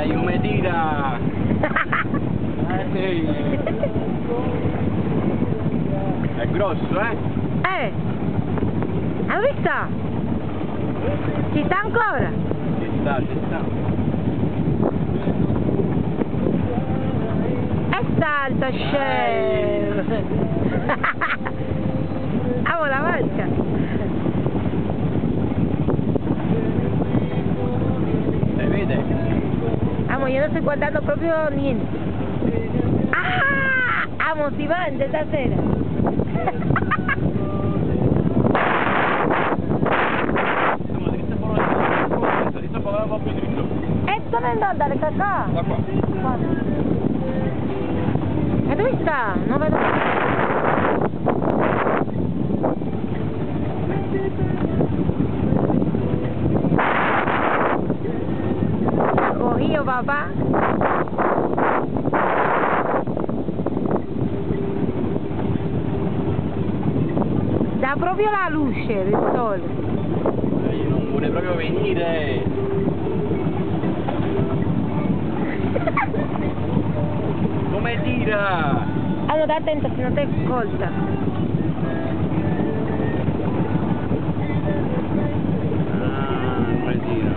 Dai, come tira! È grosso, eh? Hai visto? Ci sta ancora? Ci sta, ci sta. E salta, scemo! Amo la manca! Vede? Amo, io non sto guardando proprio niente. Ah! Amo, si mangia stasera! E dove andò a andare cacà? Da qua. E dove sta? Non vedo. Corrio papà. Dà proprio la luce del sole. Non vuole proprio venire. Come tira? Allora, attento, se non ti ascolta. Come tira?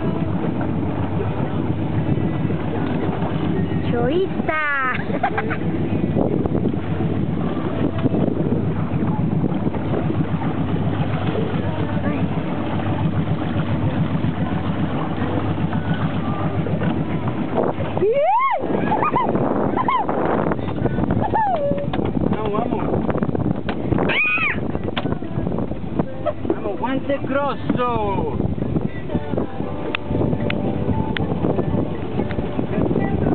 Cioista! Quanto è grosso!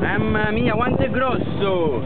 Mamma mia, quanto è grosso!